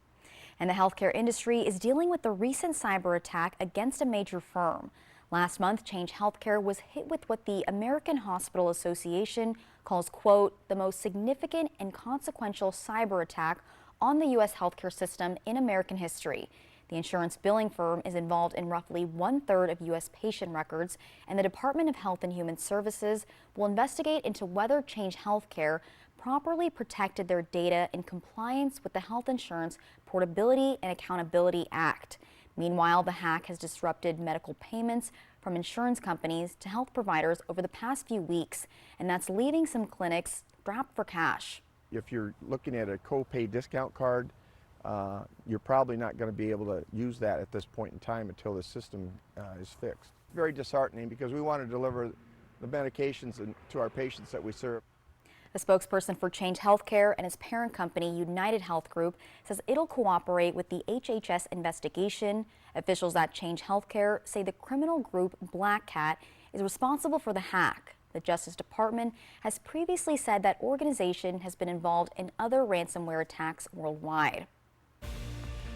And the healthcare industry is dealing with the recent cyber attack against a major firm. Last month, Change Healthcare was hit with what the American Hospital Association calls, quote, the most significant and consequential cyber attack on the U.S. healthcare system in American history. The insurance billing firm is involved in roughly 1/3 of U.S. patient records, and the Department of Health and Human Services will investigate into whether Change Healthcare properly protected their data in compliance with the Health Insurance Portability and Accountability Act. Meanwhile, the hack has disrupted medical payments from insurance companies to health providers over the past few weeks, and that's leaving some clinics strapped for cash. If you're looking at a co-pay discount card, you're probably not going to be able to use that at this point in time until the system is fixed. Very disheartening because we want to deliver the medications to our patients that we serve. A spokesperson for Change Healthcare and its parent company, United Health Group, says it'll cooperate with the HHS investigation. Officials at Change Healthcare say the criminal group Black Cat is responsible for the hack. The Justice Department has previously said that organization has been involved in other ransomware attacks worldwide.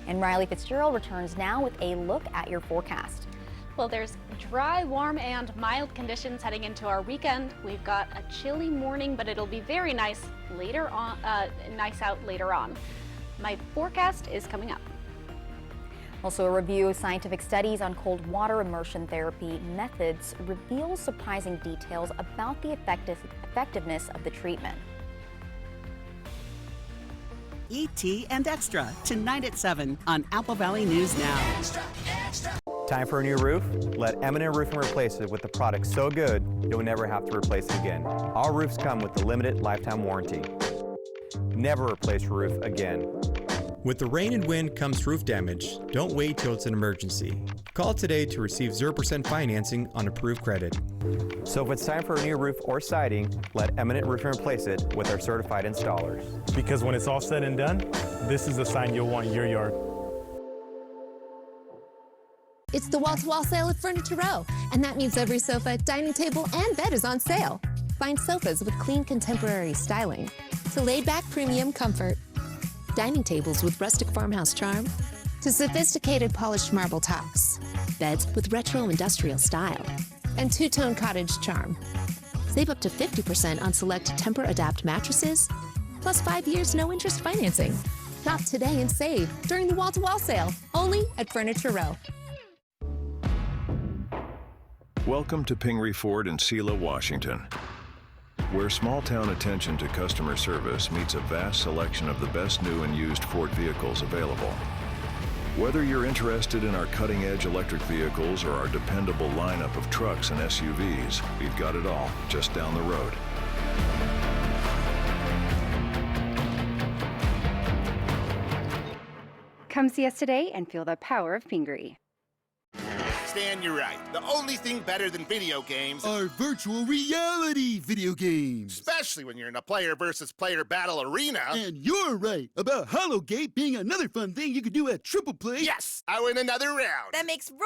And Riley Fitzgerald returns now with a look at your forecast. Well, there's dry, warm, and mild conditions heading into our weekend. We've got a chilly morning, but it'll be very nice later on. Nice out later on. My forecast is coming up. Also, a review of scientific studies on cold water immersion therapy methods reveals surprising details about the effectiveness of the treatment. E.T. and Extra, tonight at 7 on Apple Valley News Now. Time for a new roof? Let Eminent Roofing replace it with a product so good you'll never have to replace it again. Our roofs come with a limited lifetime warranty. Never replace your roof again. With the rain and wind comes roof damage. Don't wait till it's an emergency. Call today to receive 0% financing on approved credit. So if it's time for a new roof or siding, let Eminent Roofing replace it with our certified installers. Because when it's all said and done, this is the sign you'll want in your yard. It's the wall-to-wall sale at Furniture Row, and that means every sofa, dining table, and bed is on sale. Find sofas with clean contemporary styling to laid-back premium comfort, dining tables with rustic farmhouse charm, to sophisticated polished marble tops, beds with retro industrial style, and two-tone cottage charm. Save up to 50% on select Temper-Adapt mattresses, plus 5 years no-interest financing. Shop today and save during the wall-to-wall sale, only at Furniture Row. Welcome to Pingree Ford in Selah, Washington, where small-town attention to customer service meets a vast selection of the best new and used Ford vehicles available. Whether you're interested in our cutting-edge electric vehicles or our dependable lineup of trucks and SUVs, we've got it all just down the road. Come see us today and feel the power of Pingree. Stan, you're right. The only thing better than video games are virtual reality video games. Especially when you're in a player versus player battle arena. And you're right about Hollowgate being another fun thing you could do at Triple Play. Yes, I win another round. That makes Roy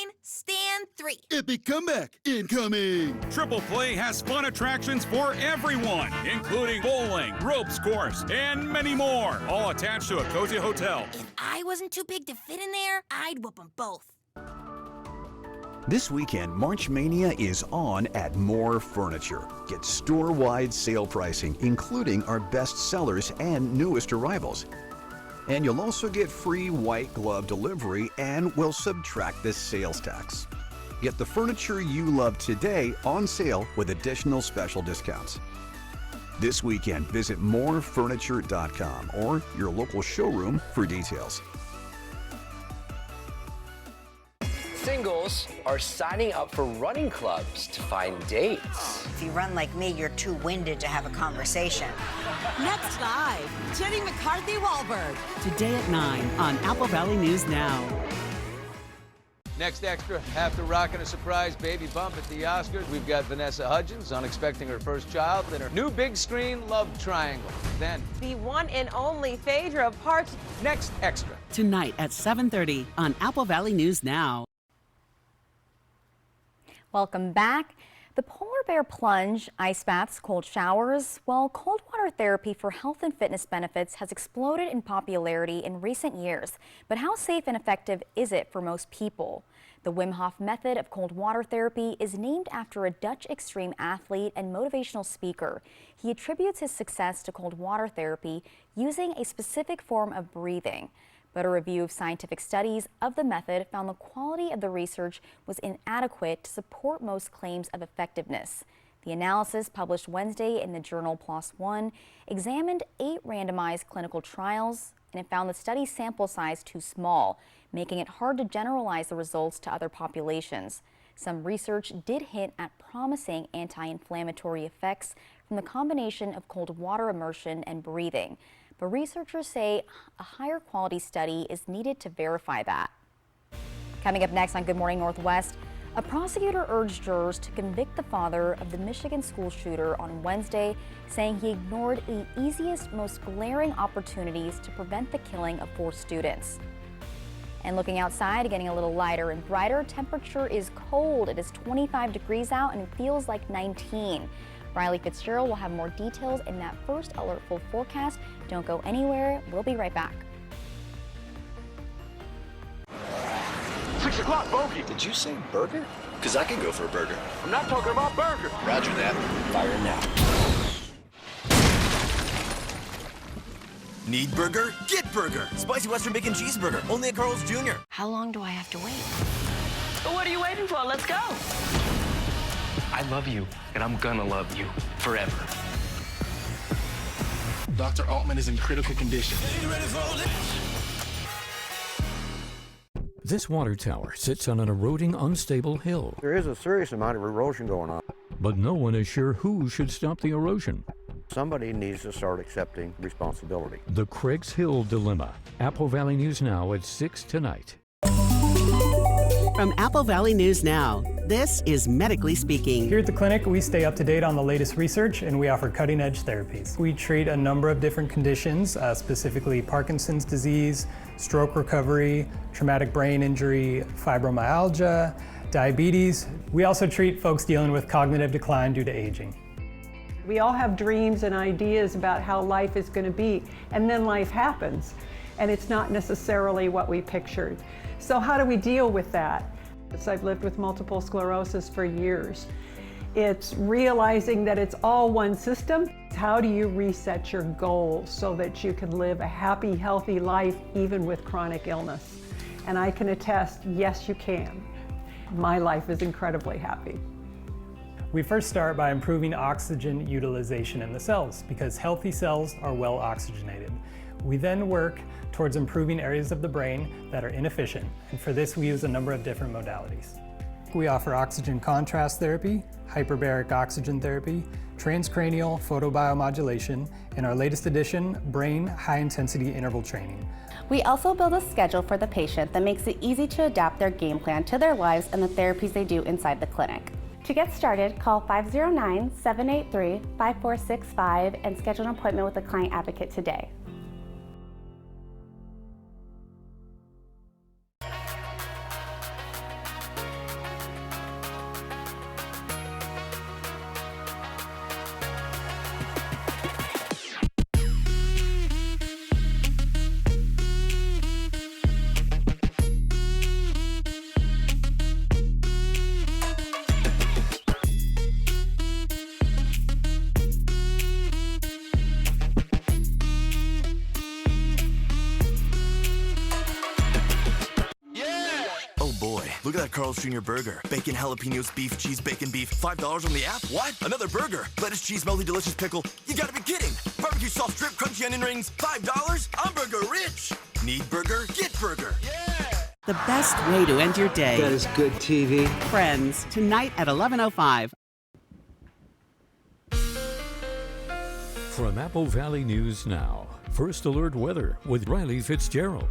9, Stan 3. Epic comeback incoming. Triple Play has fun attractions for everyone, including bowling, ropes course, and many more, all attached to a cozy hotel. If I wasn't too big to fit in there, I'd whoop them both. This weekend, March Mania is on at More Furniture. Get store-wide sale pricing, including our best sellers and newest arrivals. And you'll also get free white glove delivery and we'll subtract the sales tax. Get the furniture you love today on sale with additional special discounts. This weekend, visit morefurniture.com or your local showroom for details. Singles are signing up for running clubs to find dates. If you run like me, you're too winded to have a conversation. Next live, Jenny McCarthy-Wahlberg. Today at 9 on Apple Valley News Now. Next extra, after rocking a surprise baby bump at the Oscars, we've got Vanessa Hudgens unexpecting her first child and her new big screen love triangle. Then, the one and only Phaedra Parks. Next extra. Tonight at 7:30 on Apple Valley News Now. Welcome back. The polar bear plunge, ice baths, cold showers, well, cold water therapy for health and fitness benefits has exploded in popularity in recent years. But how safe and effective is it for most people? The Wim Hof method of cold water therapy is named after a Dutch extreme athlete and motivational speaker. He attributes his success to cold water therapy using a specific form of breathing. But a review of scientific studies of the method found the quality of the research was inadequate to support most claims of effectiveness. The analysis, published Wednesday in the journal PLOS One, examined 8 randomized clinical trials, and it found the study sample size too small, making it hard to generalize the results to other populations. Some research did hint at promising anti-inflammatory effects from the combination of cold water immersion and breathing, but researchers say a higher quality study is needed to verify that. Coming up next on Good Morning Northwest, a prosecutor urged jurors to convict the father of the Michigan school shooter on Wednesday, saying he ignored the easiest, most glaring opportunities to prevent the killing of 4 students. And looking outside, getting a little lighter and brighter. Temperature is cold. It is 25 degrees out and it feels like 19. Riley Fitzgerald will have more details in that first alertful forecast. Don't go anywhere. We'll be right back. 6 o'clock, bogey. Did you say burger? Because I can go for a burger. I'm not talking about burger. Roger that. Fire now. Need burger? Get burger. Spicy Western Bacon Cheeseburger. Only at Carl's Jr. How long do I have to wait? Well, what are you waiting for? Let's go. I love you, and I'm gonna love you forever. Dr. Altman is in critical condition. This water tower sits on an eroding, unstable hill. There is a serious amount of erosion going on. But no one is sure who should stop the erosion. Somebody needs to start accepting responsibility. The Craigs Hill Dilemma. Apple Valley News Now at 6 tonight. From Apple Valley News Now, this is Medically Speaking. Here at the clinic, we stay up to date on the latest research and we offer cutting-edge therapies. We treat a number of different conditions, specifically Parkinson's disease, stroke recovery, traumatic brain injury, fibromyalgia, diabetes. We also treat folks dealing with cognitive decline due to aging. We all have dreams and ideas about how life is going to be, and then life happens, and it's not necessarily what we pictured. So how do we deal with that? I've lived with multiple sclerosis for years. It's realizing that it's all one system. How do you reset your goals so that you can live a happy, healthy life even with chronic illness? And I can attest, yes, you can. My life is incredibly happy. We first start by improving oxygen utilization in the cells because healthy cells are well oxygenated. We then work towards improving areas of the brain that are inefficient, and for this we use a number of different modalities. We offer oxygen contrast therapy, hyperbaric oxygen therapy, transcranial photobiomodulation, and our latest addition, brain high-intensity interval training. We also build a schedule for the patient that makes it easy to adapt their game plan to their lives and the therapies they do inside the clinic. To get started, call 509-783-5465 and schedule an appointment with a client advocate today. Look at that Carl's Jr. burger. Bacon, jalapenos, beef, cheese, bacon, beef. $5 on the app? What? Another burger. Lettuce, cheese, melty, delicious pickle. You gotta be kidding. Barbecue sauce, strip, crunchy onion rings. $5? I'm burger rich. Need burger? Get burger. Yeah! The best way to end your day. That is good TV. Friends, tonight at 11:05. From Apple Valley News Now, First Alert Weather with Riley Fitzgerald.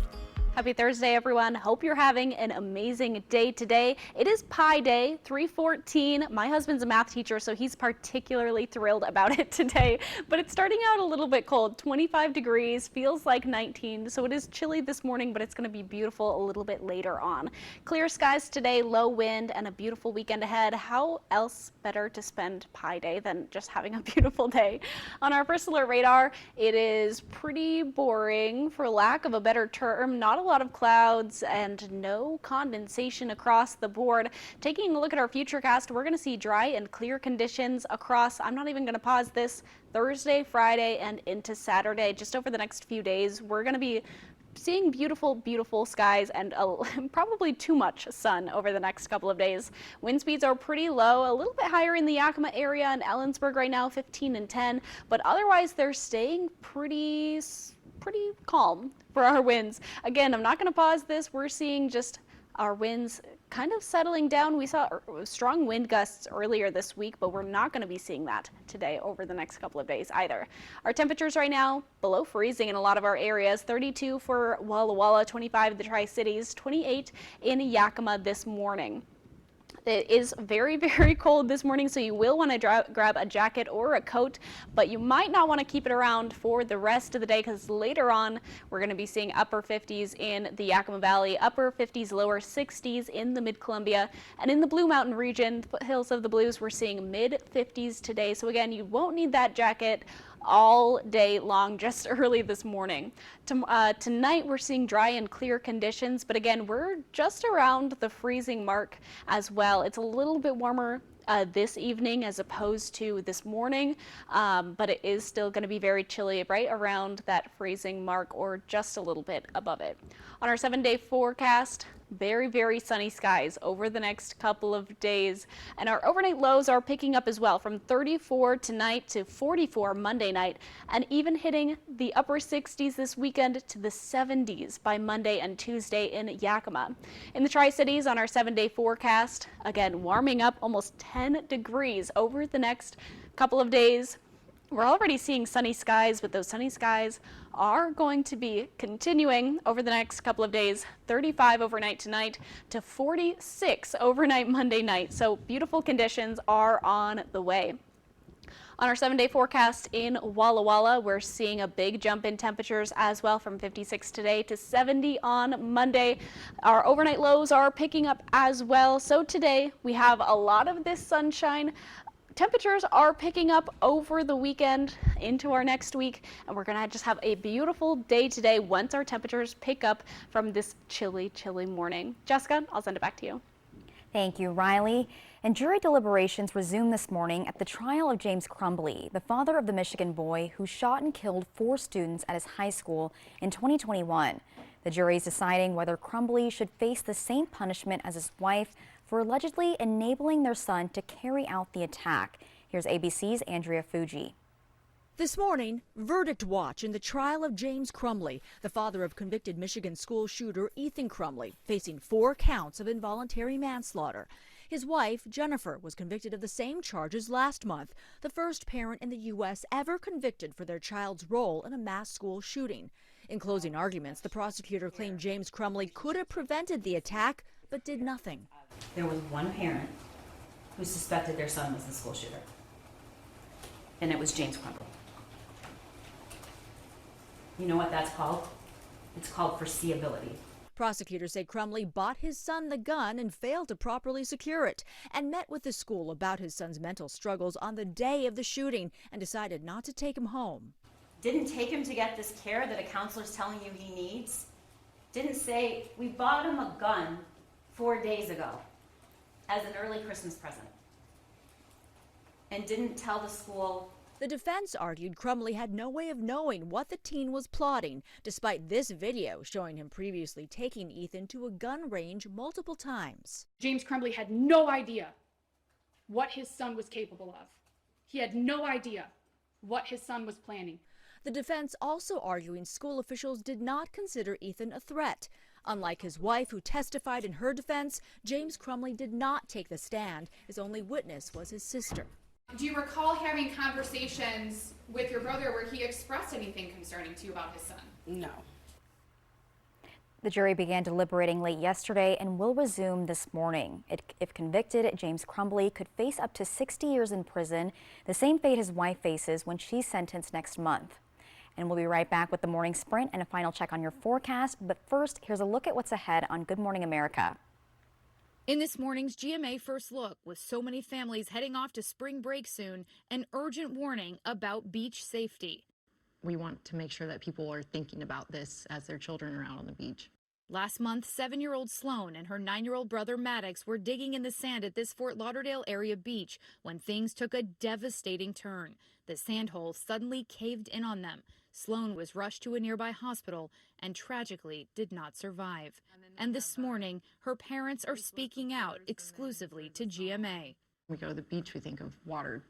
Happy Thursday, everyone. Hope you're having an amazing day today. It is Pi Day, 3/14. My husband's a math teacher, so he's particularly thrilled about it today. But it's starting out a little bit cold, 25 degrees, feels like 19. So it is chilly this morning, but it's going to be beautiful a little bit later on. Clear skies today, low wind, and a beautiful weekend ahead. How else better to spend Pi Day than just having a beautiful day? On our first alert radar, it is pretty boring, for lack of a better term. Not a lot of clouds and no condensation across the board. Taking a look at our futurecast, we're going to see dry and clear conditions across, I'm not even going to pause this, Thursday, Friday, and into Saturday. Just over the next few days, we're going to be seeing beautiful, beautiful skies and probably too much sun over the next couple of days. Wind speeds are pretty low, a little bit higher in the Yakima area and Ellensburg right now, 15 and 10, but otherwise they're staying pretty calm for our winds. Again, I'm not going to pause this. We're seeing just our winds kind of settling down. We saw strong wind gusts earlier this week, but we're not going to be seeing that today over the next couple of days either. Our temperatures right now below freezing in a lot of our areas. 32 for Walla Walla, 25 in the Tri-Cities, 28 in Yakima this morning. It is very, very cold this morning, so you will want to grab a jacket or a coat, but you might not want to keep it around for the rest of the day because later on we're going to be seeing upper 50s in the Yakima Valley, upper 50s, lower 60s in the Mid-Columbia, and in the Blue Mountain region, the foothills of the Blues, we're seeing mid-50s today. So again, you won't need that jacket all day long, just early this morning. Tonight we're seeing dry and clear conditions, but again, we're just around the freezing mark as well. It's a little bit warmer this evening as opposed to this morning, but it is still going to be very chilly, right around that freezing mark or just a little bit above it. On our 7-day forecast, very, very sunny skies over the next couple of days, and our overnight lows are picking up as well, from 34 tonight to 44 Monday night, and even hitting the upper 60s this weekend to the 70s by Monday and Tuesday in Yakima. In the Tri-Cities on our 7-day forecast, again warming up almost 10 degrees over the next couple of days. We're already seeing sunny skies, but those sunny skies are going to be continuing over the next couple of days. 35 overnight tonight to 46 overnight Monday night. So beautiful conditions are on the way. On our 7-day forecast in Walla Walla, we're seeing a big jump in temperatures as well, from 56 today to 70 on Monday. Our overnight lows are picking up as well. So today we have a lot of this sunshine. Temperatures are picking up over the weekend into our next week, and we're going to just have a beautiful day today once our temperatures pick up from this chilly, chilly morning. Jessica, I'll send it back to you. Thank you, Riley. And jury deliberations resumed this morning at the trial of James Crumbley, the father of the Michigan boy who shot and killed 4 students at his high school in 2021. The jury is deciding whether Crumbley should face the same punishment as his wife for allegedly enabling their son to carry out the attack. Here's ABC's Andrea Fuji. This morning, verdict watch in the trial of James Crumbley, the father of convicted Michigan school shooter Ethan Crumbley, facing 4 counts of involuntary manslaughter. His wife, Jennifer, was convicted of the same charges last month, the first parent in the U.S. ever convicted for their child's role in a mass school shooting. In closing arguments, the prosecutor claimed James Crumbley could have prevented the attack, but did nothing. There was one parent who suspected their son was the school shooter, and it was James Crumbley. You know what that's called? It's called foreseeability. Prosecutors say Crumbley bought his son the gun and failed to properly secure it, and met with the school about his son's mental struggles on the day of the shooting and decided not to take him home. Didn't take him to get this care that a counselor's telling you he needs. Didn't say, we bought him a gun 4 days ago as an early Christmas present. And didn't tell the school. The defense argued Crumbley had no way of knowing what the teen was plotting, despite this video showing him previously taking Ethan to a gun range multiple times. James Crumbley had no idea what his son was capable of. He had no idea what his son was planning. The defense also arguing school officials did not consider Ethan a threat. Unlike his wife, who testified in her defense, James Crumbley did not take the stand. His only witness was his sister. Do you recall having conversations with your brother where he expressed anything concerning to you about his son? No. The jury began deliberating late yesterday and will resume this morning. If convicted, James Crumbley could face up to 60 years in prison, the same fate his wife faces when she's sentenced next month. And we'll be right back with the morning sprint and a final check on your forecast. But first, here's a look at what's ahead on Good Morning America. In this morning's GMA First Look, with so many families heading off to spring break soon, an urgent warning about beach safety. We want to make sure that people are thinking about this as their children are out on the beach. Last month, 7-year-old Sloan and her 9-year-old brother Maddox were digging in the sand at this Fort Lauderdale area beach when things took a devastating turn. The sand hole suddenly caved in on them. Sloan was rushed to a nearby hospital and tragically did not survive. And this morning, her parents are speaking out exclusively to GMA. We go to the beach, we think of water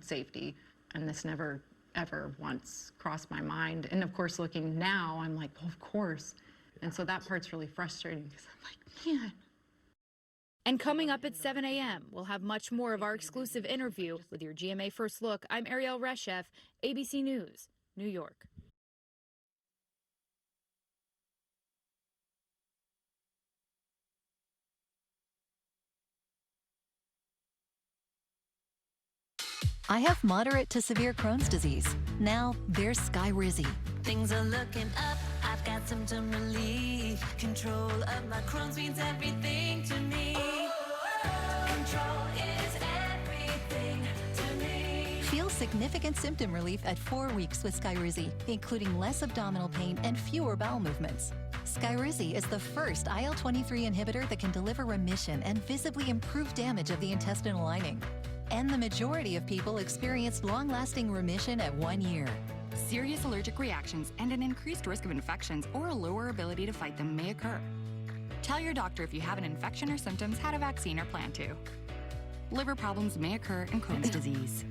safety, and this never, ever once crossed my mind. And of course, looking now, I'm like, oh, of course. And so that part's really frustrating because I'm like, man. And coming up at 7 a.m., we'll have much more of our exclusive interview with your GMA First Look. I'm Ariel Reshef, ABC News, New York. I have moderate to severe Crohn's disease. Now there's Skyrizi. Things are looking up, I've got symptom relief. Control of my Crohn's means everything to me. Control is everything to me. Feel significant symptom relief at 4 weeks with Skyrizi, including less abdominal pain and fewer bowel movements. Skyrizi is the first IL-23 inhibitor that can deliver remission and visibly improve damage of the intestinal lining. And the majority of people experienced long-lasting remission at 1 year. Serious allergic reactions and an increased risk of infections or a lower ability to fight them may occur. Tell your doctor if you have an infection or symptoms, had a vaccine, or plan to. Liver problems may occur in Crohn's disease.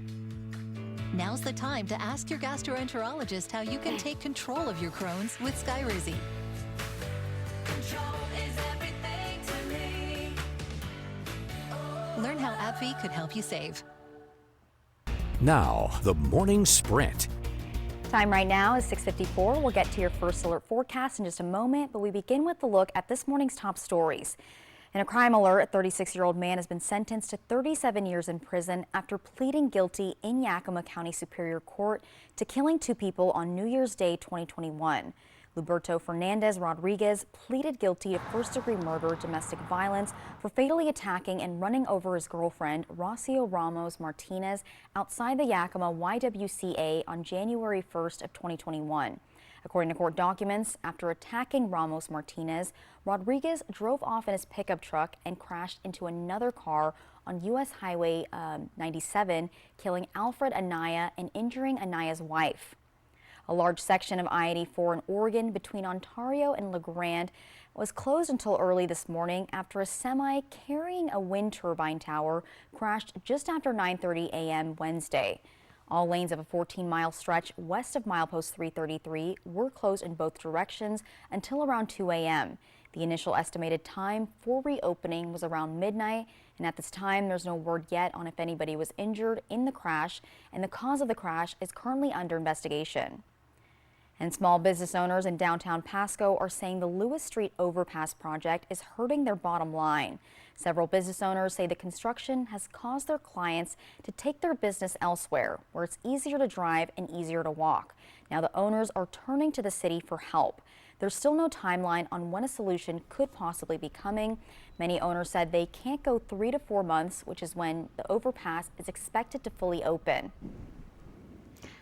Now's the time to ask your gastroenterologist how you can take control of your Crohn's with Skyrizi. Control is everything to me. Learn how AbbVie could help you save. Now, the morning sprint. Time right now is 6:54. We'll get to your first alert forecast in just a moment, but we begin with a look at this morning's top stories. In a crime alert, a 36-year-old man has been sentenced to 37 years in prison after pleading guilty in Yakima County Superior Court to killing 2 people on New Year's Day 2021. Luberto Fernandez Rodriguez pleaded guilty to first-degree murder, domestic violence, for fatally attacking and running over his girlfriend, Rocio Ramos Martinez, outside the Yakima YWCA on January 1st of 2021. According to court documents, after attacking Ramos Martinez, Rodriguez drove off in his pickup truck and crashed into another car on U.S. Highway 97, killing Alfred Anaya and injuring Anaya's wife. A large section of I-84 in Oregon between Ontario and La Grande was closed until early this morning after a semi carrying a wind turbine tower crashed just after 9:30 a.m. Wednesday. All lanes of a 14-mile stretch west of milepost 333 were closed in both directions until around 2 a.m. The initial estimated time for reopening was around midnight, and at this time there's no word yet on if anybody was injured in the crash, and the cause of the crash is currently under investigation. And small business owners in downtown Pasco are saying the Lewis Street Overpass project is hurting their bottom line. Several business owners say the construction has caused their clients to take their business elsewhere, where it's easier to drive and easier to walk. Now the owners are turning to the city for help. There's still no timeline on when a solution could possibly be coming. Many owners said they can't go 3 to 4 months, which is when the overpass is expected to fully open.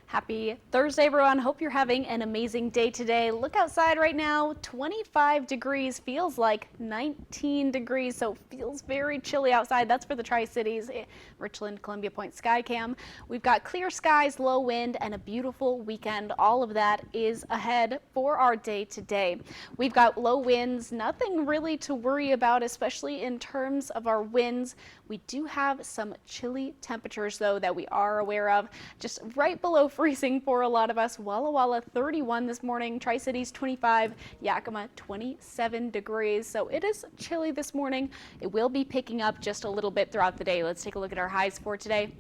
Happy Thursday, everyone. Hope you're having an amazing day today. Look outside right now, 25 degrees, feels like 19 degrees, so feels very chilly outside. That's for the Tri-Cities, Richland, Columbia Point Skycam. We've got clear skies, low wind, and a beautiful weekend. All of that is ahead for our day today. We've got low winds, nothing really to worry about, especially in terms of our winds. We do have some chilly temperatures, though, that we are aware of, just right below freezing for a lot of us. Walla Walla 31 this morning, Tri-Cities 25, Yakima 27 degrees. So it is chilly this morning. It will be picking up just a little bit throughout the day. Let's take a look at our highs for today.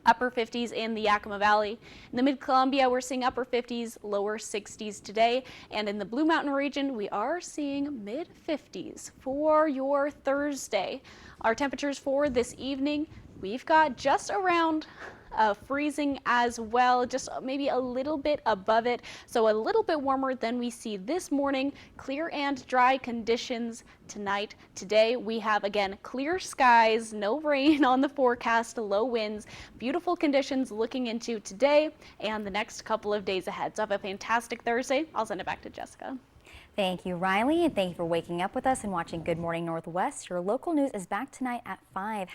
Upper 50s in the Yakima Valley. In the Mid-Columbia, we're seeing upper 50s, lower 60s today. And in the Blue Mountain region, we are seeing mid-50s for your Thursday. Our temperatures for this evening, we've got just around freezing as well, just maybe a little bit above it, so a little bit warmer than we see this morning. Clear and dry conditions tonight. Today we have, again, clear skies, no rain on the forecast, low winds, beautiful conditions looking into today and the next couple of days ahead. So have a fantastic Thursday. I'll send it back to Jessica. Thank you, Riley, and thank you for waking up with us and watching Good Morning Northwest. Your local news is back tonight at 5.